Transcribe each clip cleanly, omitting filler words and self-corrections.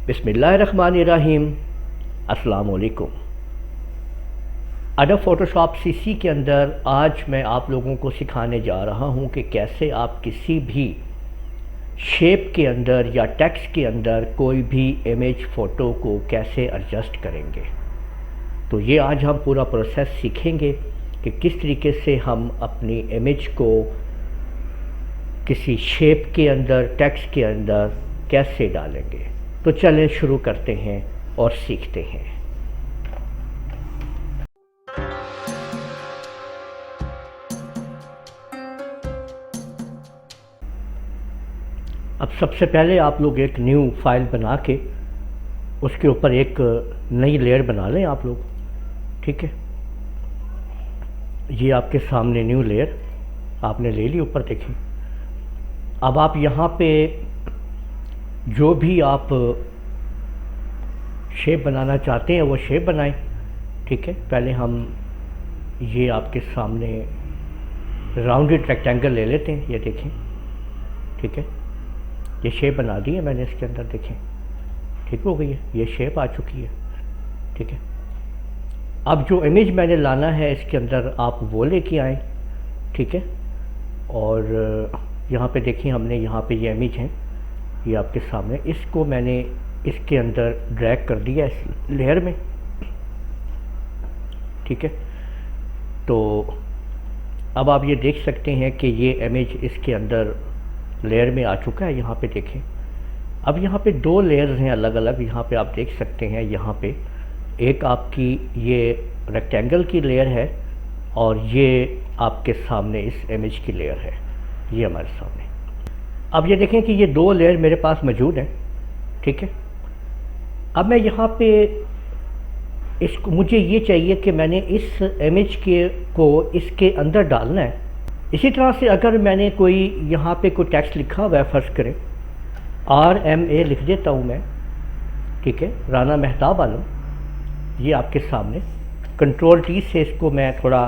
बिस्मिल्लाहिर्रहमानिर्रहीम। अस्सलाम वालेकुम। एडोब फ़ोटोशॉप सीसी के अंदर आज मैं आप लोगों को सिखाने जा रहा हूं कि कैसे आप किसी भी शेप के अंदर या टेक्स्ट के अंदर कोई भी इमेज फ़ोटो को कैसे एडजस्ट करेंगे। तो ये आज हम पूरा प्रोसेस सीखेंगे कि किस तरीके से हम अपनी इमेज को किसी शेप के अंदर, टेक्स्ट के अंदर कैसे डालेंगे। तो चलें शुरू करते हैं और सीखते हैं। अब सबसे पहले आप लोग एक न्यू फाइल बना के उसके ऊपर एक नई लेयर बना लें आप लोग। ठीक है, ये आपके सामने न्यू लेयर आपने ले ली, ऊपर देखें। अब आप यहाँ पे जो भी आप शेप बनाना चाहते हैं वो शेप बनाएं। ठीक है, पहले हम ये आपके सामने राउंडेड रेक्टेंगल ले लेते हैं, ये देखें। ठीक है, ये शेप बना दी है मैंने इसके अंदर, देखें ठीक हो गई है, ये शेप आ चुकी है। ठीक है, अब जो इमेज मैंने लाना है इसके अंदर आप वो लेके आएँ। ठीक है, और यहाँ पे देखिए हमने यहाँ पे ये इमेज है, ये आपके सामने, इसको मैंने इसके अंदर ड्रैग कर दिया इस लेयर में। ठीक है, तो अब आप ये देख सकते हैं कि ये इमेज इसके अंदर लेयर में आ चुका है। यहाँ पे देखें, अब यहाँ पे दो लेयर्स हैं अलग अलग, यहाँ पे आप देख सकते हैं। यहाँ पे एक आपकी ये रेक्टेंगल की लेयर है और ये आपके सामने इस इमेज की लेयर है, ये हमारे सामने। अब ये देखें कि ये दो लेयर मेरे पास मौजूद हैं। ठीक है, अब मैं यहाँ पे इसको, मुझे ये चाहिए कि मैंने इस इमेज को इसके अंदर डालना है। इसी तरह से अगर मैंने कोई यहाँ पे कोई टेक्स्ट लिखा हुआ है, फ़र्ज़ करें RMA लिख देता हूँ मैं। ठीक है, राना मेहताब आलम, ये आपके सामने। Ctrl+T से इसको मैं थोड़ा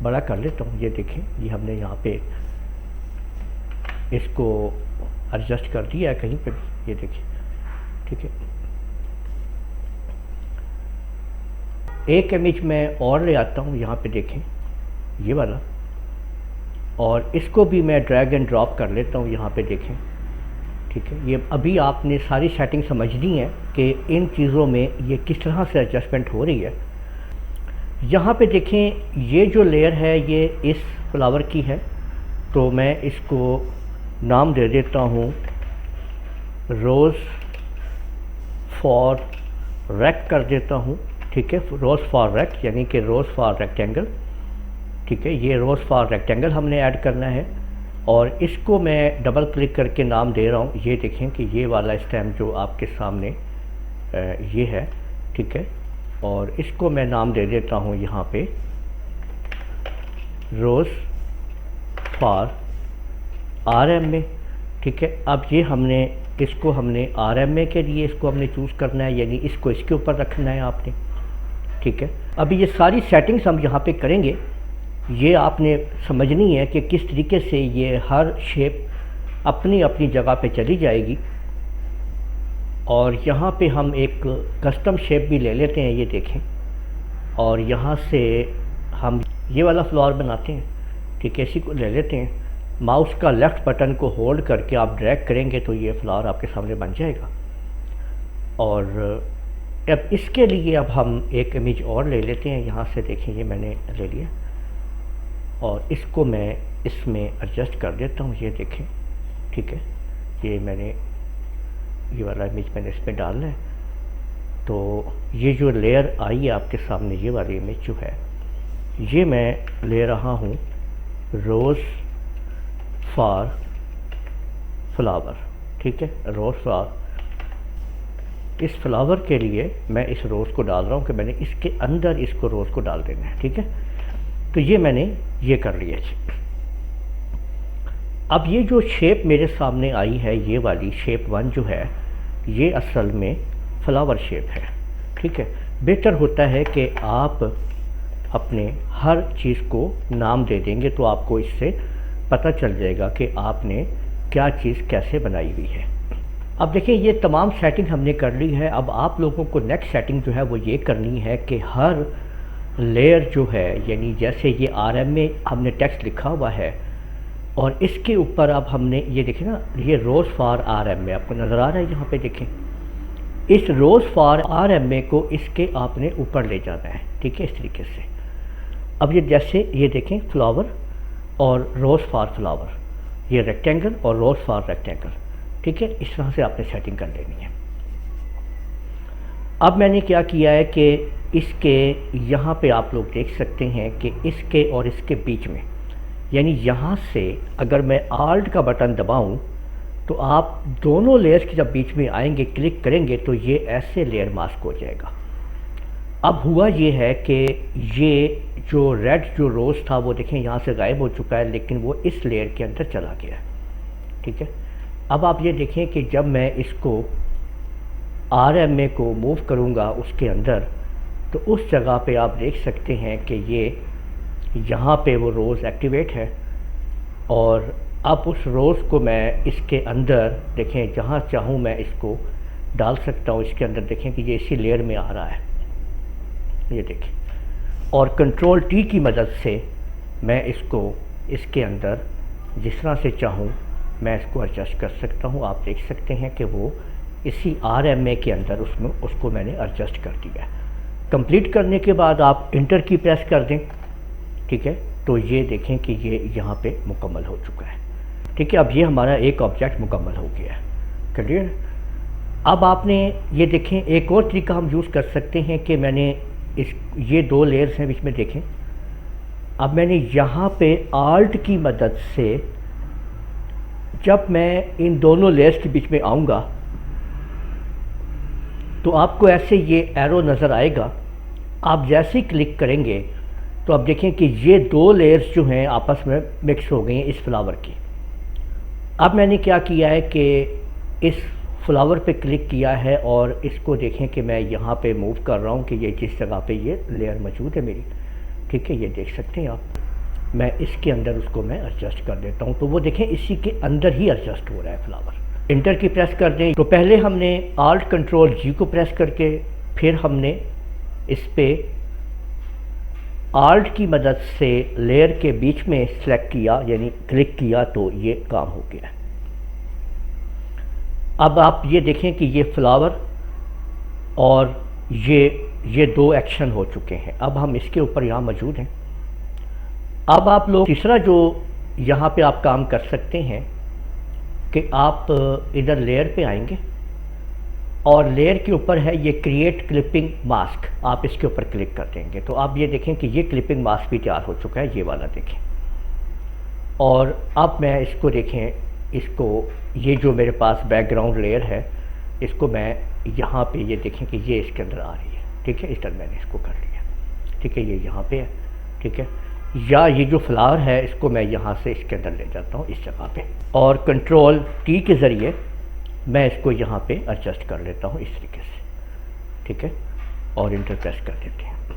बड़ा कर लेता हूँ। ये देखें, ये हमने यहाँ पे इसको एडजस्ट कर दिया है कहीं पे भी, ये देखिए। ठीक है, एक इमेज मैं और ले आता हूँ, यहाँ पे देखें ये वाला, और इसको भी मैं ड्रैग एंड ड्रॉप कर लेता हूँ, यहाँ पे देखें। ठीक है, ये अभी आपने सारी सेटिंग समझनी है कि इन चीज़ों में ये किस तरह से एडजस्टमेंट हो रही है। यहाँ पे देखें, ये जो लेयर है ये इस फ्लावर की है, तो मैं इसको नाम दे देता हूँ रोज़ फॉर रेक्ट कर देता हूँ। ठीक है, रोज़ फॉर रेक्ट यानी कि रोज़ फॉर रेक्टेंगल। ठीक है, ये रोज़ फॉर रेक्टेंगल हमने ऐड करना है और इसको मैं डबल क्लिक करके नाम दे रहा हूँ। ये देखें कि ये वाला स्टेम जो आपके सामने ये है। ठीक है, और इसको मैं नाम दे देता हूँ यहाँ पे रोज़ फॉर RMA। ठीक है, अब ये हमने इसको RMA के लिए इसको हमने चूज़ करना है, यानी इसको इसके ऊपर रखना है आपने। ठीक है, अभी ये सारी सेटिंग्स हम यहाँ पे करेंगे। ये आपने समझनी है कि किस तरीके से ये हर शेप अपनी अपनी जगह पे चली जाएगी। और यहाँ पे हम एक कस्टम शेप भी ले लेते हैं, ये देखें, और यहाँ से हम ये वाला फ्लावर बनाते हैं। ठीक है, इसी को ले लेते हैं, माउस का लेफ़्ट बटन को होल्ड करके आप ड्रैग करेंगे तो ये फ्लावर आपके सामने बन जाएगा। और अब इसके लिए अब हम एक इमेज और ले लेते हैं, यहाँ से देखें ये मैंने ले लिया और इसको मैं इसमें एडजस्ट कर देता हूँ, ये देखें। ठीक है, ये मैंने ये वाला इमेज मैंने इसमें डालना है। तो ये जो लेयर आई है आपके सामने, ये वाली इमेज जो है, ये मैं ले रहा हूँ रोज़ फॉर फ्लावर। ठीक है, रोज़ फॉर, इस फ्लावर के लिए मैं इस रोज़ को डाल रहा हूँ कि मैंने इसके अंदर इसको रोज़ को डाल देना है। ठीक है, तो ये मैंने ये कर लिया। अब ये जो शेप मेरे सामने आई है, ये वाली शेप 1 जो है, ये असल में फ्लावर शेप है। ठीक है, बेहतर होता है कि आप अपने हर चीज़ को नाम दे देंगे तो आपको इससे पता चल जाएगा कि आपने क्या चीज़ कैसे बनाई हुई है। अब देखिए ये तमाम सेटिंग हमने कर ली है। अब आप लोगों को नेक्स्ट सेटिंग जो है वो ये करनी है कि हर लेयर जो है, यानी जैसे ये आरएम में हमने टेक्स्ट लिखा हुआ है और इसके ऊपर अब हमने ये देखें ना, ये रोज़ फॉर आरएम में आपको नज़र आ रहा है, यहाँ पे देखें इस रोज़ फॉर आरएम को इसके आपने ऊपर ले जाना है, ठीक है, इस तरीके से। अब ये जैसे ये देखें फ्लावर और रोज़ फॉर फ्लावर, ये रेक्टेंगल और रोज़ फॉर रेक्टेंगल, ठीक है, इस तरह से आपने सेटिंग कर लेनी है। अब मैंने क्या किया है कि इसके यहाँ पे आप लोग देख सकते हैं कि इसके और इसके बीच में, यानी यहाँ से अगर मैं आल्ट का बटन दबाऊं तो आप दोनों लेयर्स के जब बीच में आएंगे, क्लिक करेंगे तो ये ऐसे लेयर मास्क हो जाएगा। अब हुआ ये है कि ये जो रेड जो रोज़ था वो देखें यहाँ से गायब हो चुका है, लेकिन वो इस लेयर के अंदर चला गया है, ठीक है। अब आप ये देखें कि जब मैं इसको RMA को मूव करूँगा उसके अंदर, तो उस जगह पे आप देख सकते हैं कि ये यहाँ पे वो रोज़ एक्टिवेट है और अब उस रोज़ को मैं इसके अंदर देखें जहाँ चाहूँ मैं इसको डाल सकता हूँ। इसके अंदर देखें कि ये इसी लेयर में आ रहा है, ये देखें, और कंट्रोल T की मदद से मैं इसको इसके अंदर जिस तरह से चाहूँ मैं इसको एडजस्ट कर सकता हूँ। आप देख सकते हैं कि वो इसी RMA के अंदर उसमें उसको मैंने एडजस्ट कर दिया है। कंप्लीट करने के बाद आप इंटर की प्रेस कर दें, ठीक है, तो ये देखें कि ये यहाँ पे मुकम्मल हो चुका है, ठीक है। अब ये हमारा एक ऑब्जेक्ट मुकम्मल हो गया है, क्लियर। अब आपने ये देखें एक और तरीका हम यूज़ कर सकते हैं कि मैंने ये दो लेयर्स हैं बीच में, देखें अब मैंने यहाँ पे आल्ट की मदद से जब मैं इन दोनों लेयर्स के बीच में आऊँगा तो आपको ऐसे ये एरो नज़र आएगा। आप जैसे ही क्लिक करेंगे तो आप देखें कि ये दो लेयर्स जो हैं आपस में मिक्स हो गई हैं इस फ्लावर की। अब मैंने क्या किया है कि इस फ्लावर पे क्लिक किया है और इसको देखें कि मैं यहाँ पे मूव कर रहा हूँ कि ये जिस जगह पे ये लेयर मौजूद है मेरी, ठीक है, ये देख सकते हैं आप। मैं इसके अंदर उसको मैं एडजस्ट कर देता हूँ, तो वो देखें इसी के अंदर ही एडजस्ट हो रहा है फ्लावर। इंटर की प्रेस कर दें तो पहले हमने आल्ट कंट्रोल G को प्रेस करके फिर हमने इस पे आल्ट की मदद से लेयर के बीच में सेलेक्ट किया, यानी क्लिक किया, तो ये काम हो गया। अब आप ये देखें कि ये फ्लावर और ये दो एक्शन हो चुके हैं। अब हम इसके ऊपर यहाँ मौजूद हैं। अब आप लोग तीसरा जो यहाँ पे आप काम कर सकते हैं कि आप इधर लेयर पे आएंगे और लेयर के ऊपर है ये क्रिएट क्लिपिंग मास्क, आप इसके ऊपर क्लिक कर देंगे तो आप ये देखें कि ये क्लिपिंग मास्क भी तैयार हो चुका है, ये वाला देखें। और अब मैं इसको देखें, इसको ये जो मेरे पास बैकग्राउंड लेयर है इसको मैं यहाँ पे ये देखें कि ये इसके अंदर आ रही है, ठीक है, इस तरह मैंने इसको कर लिया, ठीक है, ये यहाँ पे है, ठीक है। या ये जो फ्लावर है इसको मैं यहाँ से इसके अंदर ले जाता हूँ इस जगह पे और कंट्रोल T के ज़रिए मैं इसको यहाँ पे एडजस्ट कर लेता हूँ इस तरीके से, ठीक है, और इंटर प्रेस कर देते हैं।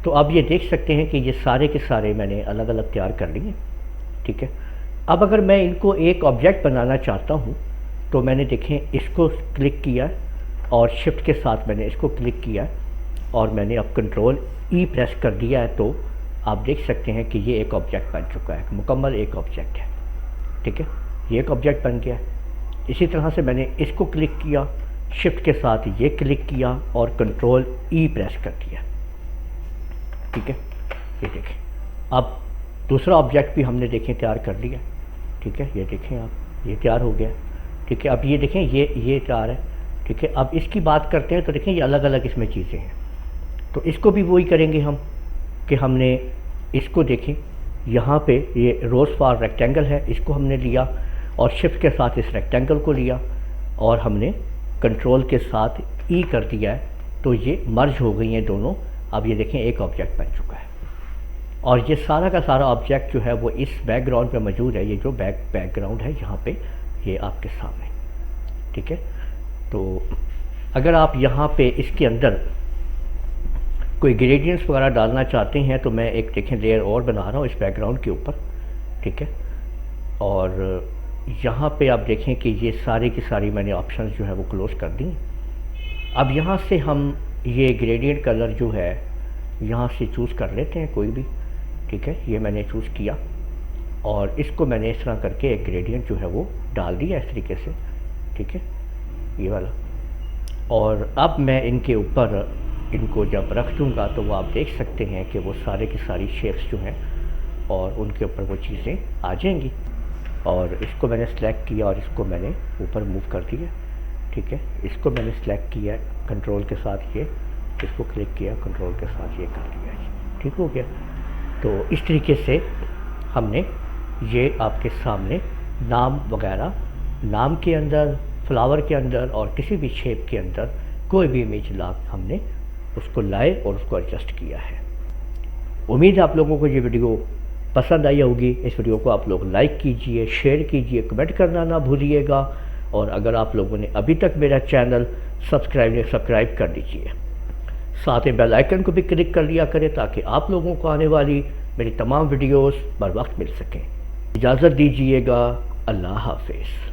तो अब ये देख सकते हैं कि ये सारे के सारे मैंने अलग अलग तैयार कर लिए, ठीक है। अब अगर मैं इनको एक ऑब्जेक्ट बनाना चाहता हूँ तो मैंने देखें इसको क्लिक किया और शिफ्ट के साथ मैंने इसको क्लिक किया और मैंने अब कंट्रोल E प्रेस कर दिया है, तो आप देख सकते हैं कि ये एक ऑब्जेक्ट बन चुका है, मुकम्मल एक ऑब्जेक्ट है, ठीक है, ये एक ऑब्जेक्ट बन गया है। इसी तरह से मैंने इसको क्लिक किया, शिफ्ट के साथ ये क्लिक किया और कंट्रोल E प्रेस कर दिया, ठीक है, ये देखें। अब दूसरा ऑब्जेक्ट भी हमने देखें तैयार कर लिया, ठीक है, ये देखें आप, ये तैयार हो गया, ठीक है। अब ये देखें ये तैयार है, ठीक है। अब इसकी बात करते हैं तो देखें ये अलग अलग इसमें चीज़ें हैं, तो इसको भी वही करेंगे हम कि हमने इसको देखें यहाँ पे ये रोज़ फॉर रेक्टेंगल है, इसको हमने लिया और शिफ्ट के साथ इस रेक्टेंगल को लिया और हमने कंट्रोल के साथ E कर दिया है, तो ये मर्ज हो गई हैं दोनों। अब ये देखें एक ऑब्जेक्ट बन चुका है और ये सारा का सारा ऑब्जेक्ट जो है वो इस बैकग्राउंड पे मौजूद है। ये जो बैकग्राउंड है यहाँ पे ये आपके सामने, ठीक है। तो अगर आप यहाँ पे इसके अंदर कोई ग्रेडियंट्स वगैरह डालना चाहते हैं तो मैं एक देखें लेयर और बना रहा हूँ इस बैकग्राउंड के ऊपर, ठीक है, और यहाँ पे आप देखें कि ये सारी की सारी मैंने ऑप्शंस जो है वो क्लोज़ कर दी। अब यहाँ से हम ये ग्रेडियंट कलर जो है यहाँ से चूज़ कर लेते हैं कोई भी, ठीक है। ये मैंने चूज़ किया और इसको मैंने इस तरह करके एक ग्रेडियंट जो है वो डाल दिया इस तरीके से, ठीक है, ये वाला। और अब मैं इनके ऊपर इनको जब रख दूँगा तो वो आप देख सकते हैं कि वो सारे की सारी शेप्स जो हैं और उनके ऊपर वो चीज़ें आ जाएंगी। और इसको मैंने सेलेक्ट किया और इसको मैंने ऊपर मूव कर दिया, ठीक है। इसको मैंने सेलेक्ट किया कंट्रोल के साथ, ये इसको क्लिक किया कंट्रोल के साथ, ये कर दिया, ठीक हो गया। तो इस तरीके से हमने ये आपके सामने नाम वगैरह, नाम के अंदर, फ्लावर के अंदर और किसी भी शेप के अंदर कोई भी इमेज ला हमने उसको लाए और उसको एडजस्ट किया है। उम्मीद है आप लोगों को ये वीडियो पसंद आई होगी। इस वीडियो को आप लोग लाइक कीजिए, शेयर कीजिए, कमेंट करना ना भूलिएगा। और अगर आप लोगों ने अभी तक मेरा चैनल सब्सक्राइब कर लीजिए, साथ ही बेल आइकन को भी क्लिक कर लिया करें ताकि आप लोगों को आने वाली मेरी तमाम वीडियोस बर वक्त मिल सकें। इजाज़त दीजिएगा, अल्लाह हाफिज़।